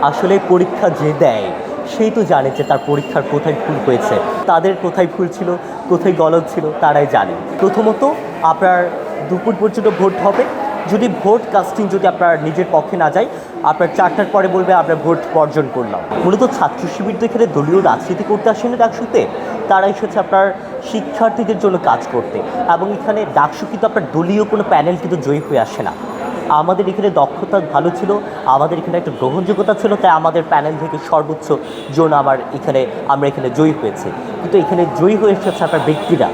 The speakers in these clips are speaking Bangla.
আসলে পরীক্ষা যে দেয় সেই তো জানে যে তার পরীক্ষার কোথায় ভুল হয়েছে, তাদের কোথায় ভুল ছিল, কোথায় গলদ ছিল তারাই জানে। প্রথমত আপনার দুপুর পর্যন্ত ভোট হবে। যদি ভোট কাস্টিং যদি আপনার নিজের পক্ষে না যায়, আপনার 4টার পরে বলবে আমরা ভোট বর্জন করলাম। মূলত ছাত্র শিবির তো এখানে দলীয় রাজনীতি করতে আসেনি ডাকসুতে, তারা এসেছে আপনার শিক্ষার্থীদের জন্য কাজ করতে। এবং এখানে ডাকসু কিন্তু আপনার দলীয় কোনো প্যানেল কিন্তু জয়ী হয়ে আসে না। আমাদের এখানে দক্ষতা ভালো ছিল, আমাদের এখানে একটা গ্রহণযোগ্যতা ছিল, তাই আমাদের প্যানেল থেকে সর্বোচ্চ জন আমরা এখানে জয়ী হয়েছি। কিন্তু এখানে জয়ী হয়ে এসেছে আপনার ব্যক্তিরা,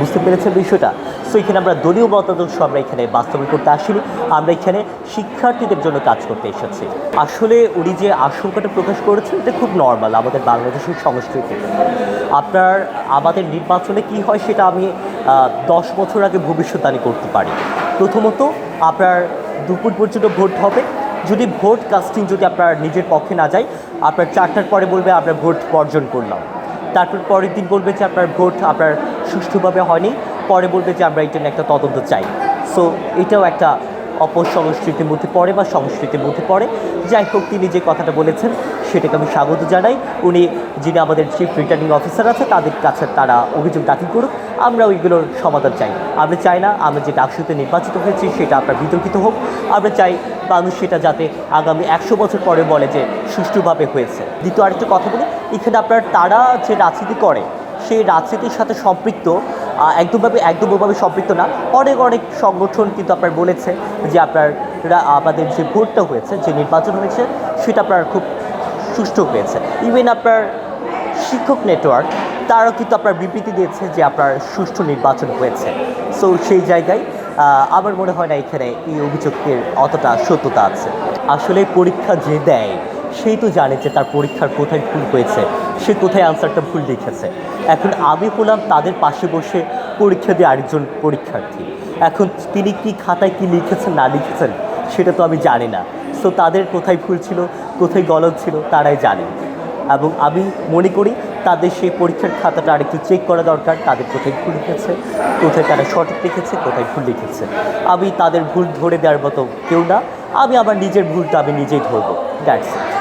বুঝতে পেরেছেন বিষয়টা। সো এখানে আমরা দলীয় মতাদর্শ আমরা এখানে বাস্তবায়ন করতে আসিনি, আমরা এখানে শিক্ষার্থীদের জন্য কাজ করতে এসেছি। আসলে উনি যে আশঙ্কাটা প্রকাশ করেছেন এটা খুব নর্মাল আমাদের বাংলাদেশের সংস্কৃতি। আমাদের নির্বাচনে কি হয় সেটা আমি 10 বছর আগে ভবিষ্যৎবাণী করতে পারি। প্রথমত আপনার দুপুর পর্যন্ত ভোট হবে। যদি ভোট কাস্টিং যদি আপনার নিজের পক্ষে না যায়, আপনার 4টার পরে বলবে আমরা ভোট বর্জন করলাম। তারপর পরের দিন বলবে যে আপনার ভোট আপনার সুষ্ঠুভাবে হয়নি, পরে বলবে যে আমরা এটা নিয়ে একটা তদন্ত চাই। সো এটাও একটা অপসংস্কৃতির মধ্যে পড়ে বা সংস্কৃতির মধ্যে পড়ে। যাই হোক, তিনি যে কথাটা বলেছেন সেটাকে আমি স্বাগত জানাই। উনি যিনি আমাদের চিফ রিটার্নিং অফিসার আছে তাদের কাছে তারা অভিযোগ দাখিল করুক, আমরা ওইগুলোর সমাধান চাই। আমরা চাই না আমরা যে ডাকসুতে নির্বাচিত হয়েছি সেটা আপনার বিতর্কিত হোক। আমরা চাই মানুষ সেটা যাতে আগামী 100 বছর পরে বলে যে সুষ্ঠুভাবে হয়েছে। দ্বিতীয় আরেকটা কথা বলি, এখানে আপনার তারা যে রাজনীতি করে সেই রাজনীতির সাথে সম্পৃক্ত একদমভাবে সম্পৃক্ত না, অনেক সংগঠন কিন্তু আপনার বলেছে যে আমাদের যে ভোটটা হয়েছে, যে নির্বাচন হয়েছে সেটা আপনার খুব সুষ্ঠু হয়েছে। ইভেন আপনার শিক্ষক নেটওয়ার্ক তারাও কিন্তু আপনার বিবৃতি দিয়েছে যে আপনার সুষ্ঠু নির্বাচন হয়েছে। সো সেই জায়গায় আমার মনে হয় না এখানে এই অভিযোগের অতটা সত্যতা আছে। আসলে পরীক্ষা যে দেয় সেই তো জানে যে তার পরীক্ষার কোথায় ভুল হয়েছে, সে কোথায় আনসারটা ভুল লিখেছে। এখন আমি হলাম তাদের পাশে বসে পরীক্ষা দিয়ে আরেকজন পরীক্ষার্থী। এখন তিনি কি খাতায় কি লিখেছেন না লিখেছেন সেটা তো আমি জানি না। সো তাদের কোথায় ভুল ছিল, কোথায় গলদ ছিল তারাই জানে। এবং আমি মনে করি তাদের সেই পরীক্ষার খাতাটা আরেকটু চেক করা দরকার, তাদের কোথায় ভুল লিখেছে, কোথায় তারা সঠিক লিখেছে, কোথায় ভুল লিখেছে। আমি তাদের ভুল ধরে দেওয়ার মতো কেউ না, আমি আমার নিজের ভুলটা আমি নিজেই ধরবো। That's it.